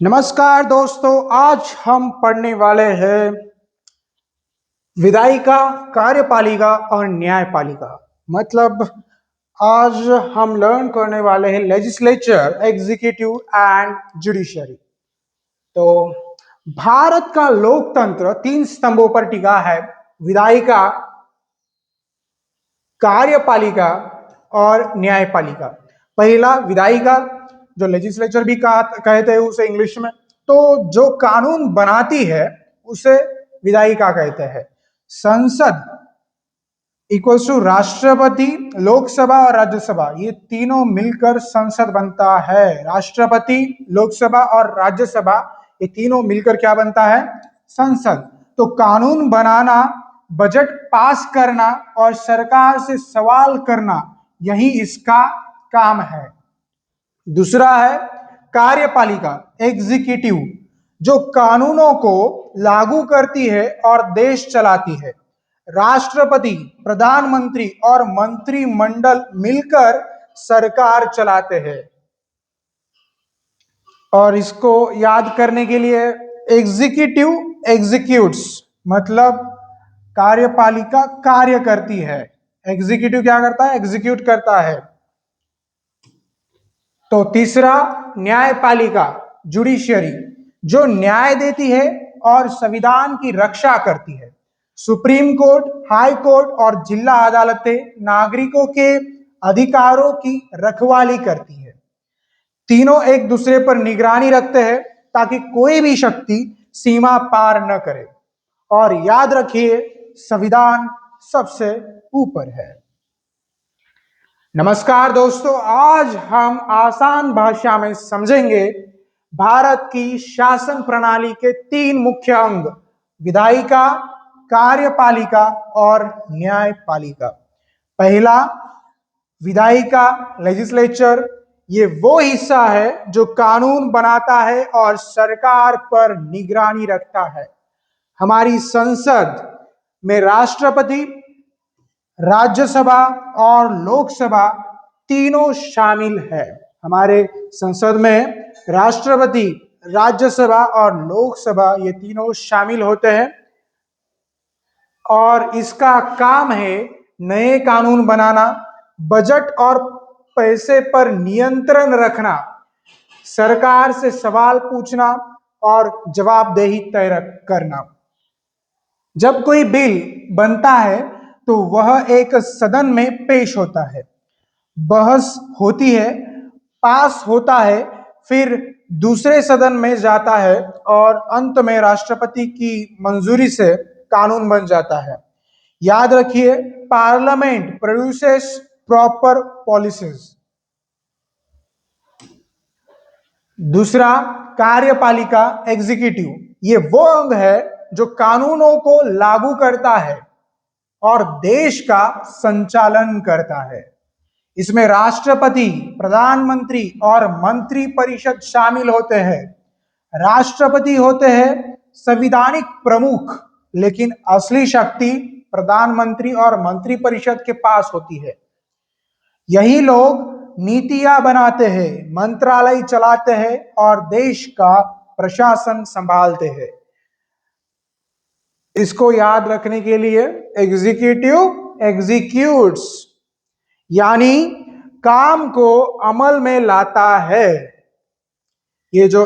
नमस्कार दोस्तों, आज हम पढ़ने वाले हैं विधायिका, कार्यपालिका और न्यायपालिका। मतलब आज हम लर्न करने वाले हैं लेजिस्लेचर, एग्जीक्यूटिव एंड जुडिशरी। तो भारत का लोकतंत्र तीन स्तंभों पर टिका है: विधायिका, कार्यपालिका और न्यायपालिका। पहला विधायिका, जो लेजिस्लेचर भी कहते हैं उसे इंग्लिश में। तो जो कानून बनाती है उसे विधायिका कहते हैं। संसद इक्वल्स टू राष्ट्रपति, लोकसभा और राज्यसभा, ये तीनों मिलकर संसद बनता है। राष्ट्रपति, लोकसभा और राज्यसभा, ये तीनों मिलकर क्या बनता है? संसद। तो कानून बनाना, बजट पास करना और सरकार से सवाल करना, यही इसका काम है। दूसरा है कार्यपालिका, एग्जीक्यूटिव, जो कानूनों को लागू करती है और देश चलाती है। राष्ट्रपति, प्रधानमंत्री और मंत्रिमंडल मिलकर सरकार चलाते हैं। और इसको याद करने के लिए, एग्जीक्यूटिव एग्जीक्यूट्स, मतलब कार्यपालिका कार्य करती है, एग्जीक्यूटिव क्या करता है? एग्जीक्यूट करता है। तो तीसरा न्यायपालिका, जुडिशियरी, जो न्याय देती है और संविधान की रक्षा करती है। सुप्रीम कोर्ट, हाई कोर्ट और जिला अदालतें नागरिकों के अधिकारों की रखवाली करती है। तीनों एक दूसरे पर निगरानी रखते हैं ताकि कोई भी शक्ति सीमा पार न करे। और याद रखिए, संविधान सबसे ऊपर है। नमस्कार दोस्तों, आज हम आसान भाषा में समझेंगे भारत की शासन प्रणाली के तीन मुख्य अंग: विधायिका, कार्यपालिका और न्यायपालिका। पहला, विधायिका, लेजिस्लेचर, ये वो हिस्सा है जो कानून बनाता है और सरकार पर निगरानी रखता है। हमारी संसद में राष्ट्रपति, राज्यसभा और लोकसभा तीनों शामिल है। हमारे संसद में राष्ट्रपति, राज्यसभा और लोकसभा, ये तीनों शामिल होते हैं। और इसका काम है नए कानून बनाना, बजट और पैसे पर नियंत्रण रखना, सरकार से सवाल पूछना और जवाबदेही तय करना। जब कोई बिल बनता है तो वह एक सदन में पेश होता है, बहस होती है, पास होता है, फिर दूसरे सदन में जाता है और अंत में राष्ट्रपति की मंजूरी से कानून बन जाता है। याद रखिए, पार्लियामेंट प्रोड्यूसेस प्रॉपर पॉलिसीज। दूसरा, कार्यपालिका, एग्जीक्यूटिव, ये वो अंग है जो कानूनों को लागू करता है और देश का संचालन करता है। इसमें राष्ट्रपति, प्रधानमंत्री और मंत्री परिषद शामिल होते हैं। राष्ट्रपति होते हैं संवैधानिक प्रमुख, लेकिन असली शक्ति प्रधानमंत्री और मंत्री परिषद के पास होती है। यही लोग नीतियां बनाते हैं, मंत्रालय चलाते हैं और देश का प्रशासन संभालते हैं। इसको याद रखने के लिए, एग्जीक्यूटिव एग्जीक्यूट्स, यानी काम को अमल में लाता है। ये जो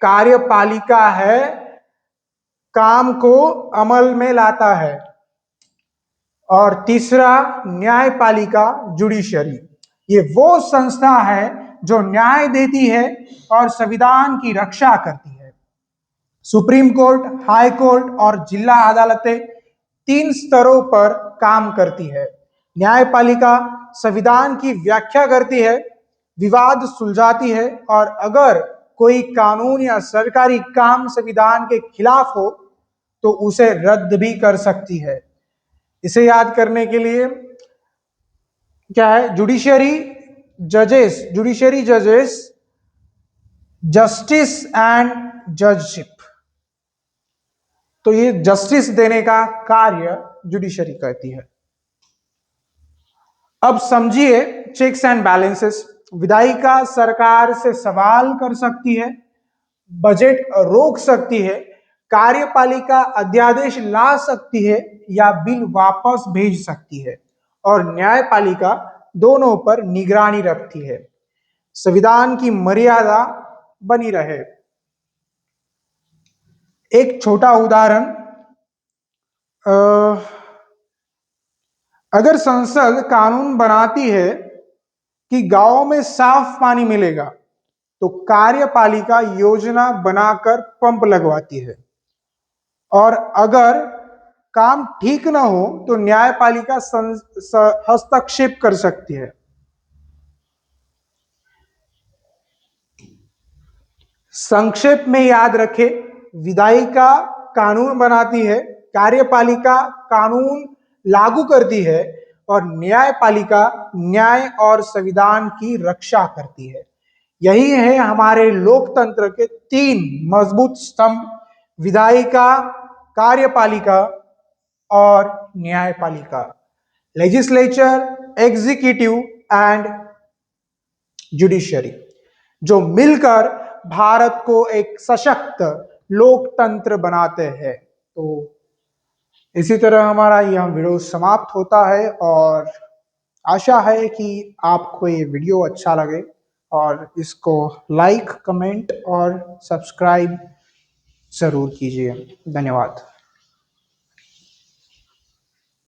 कार्यपालिका है, काम को अमल में लाता है। और तीसरा, न्यायपालिका, जुडिशरी, ये वो संस्था है जो न्याय देती है और संविधान की रक्षा करती है। सुप्रीम कोर्ट, हाई कोर्ट और जिला अदालतें तीन स्तरों पर काम करती है। न्यायपालिका संविधान की व्याख्या करती है, विवाद सुलझाती है और अगर कोई कानून या सरकारी काम संविधान के खिलाफ हो तो उसे रद्द भी कर सकती है। इसे याद करने के लिए क्या है? जुडिशरी जजेस, जस्टिस एंड जजशिप। तो ये जस्टिस देने का कार्य जुडिशरी करती है। अब समझिए चेक्स एंड बैलेंसेस। विधायिका सरकार से सवाल कर सकती है, बजट रोक सकती है, कार्यपालिका अध्यादेश ला सकती है या बिल वापस भेज सकती है, और न्यायपालिका दोनों पर निगरानी रखती है। संविधान की मर्यादा बनी रहे। एक छोटा उदाहरण, अगर संसद कानून बनाती है कि गांव में साफ पानी मिलेगा, तो कार्यपालिका योजना बनाकर पंप लगवाती है, और अगर काम ठीक ना हो तो न्यायपालिका हस्तक्षेप कर सकती है। संक्षेप में याद रखें, विधायिका कानून बनाती है, कार्यपालिका कानून लागू करती है, और न्यायपालिका न्याय और संविधान की रक्षा करती है। यही है हमारे लोकतंत्र के तीन मजबूत स्तंभ: विधायिका, कार्यपालिका और न्यायपालिका। लेजिस्लेचर, एग्जीक्यूटिव एंड जुडिशरी, जो मिलकर भारत को एक सशक्त लोकतंत्र बनाते हैं। तो इसी तरह हमारा यह वीडियो समाप्त होता है, और आशा है कि आपको ये वीडियो अच्छा लगे, और इसको लाइक, कमेंट और सब्सक्राइब जरूर कीजिए। धन्यवाद।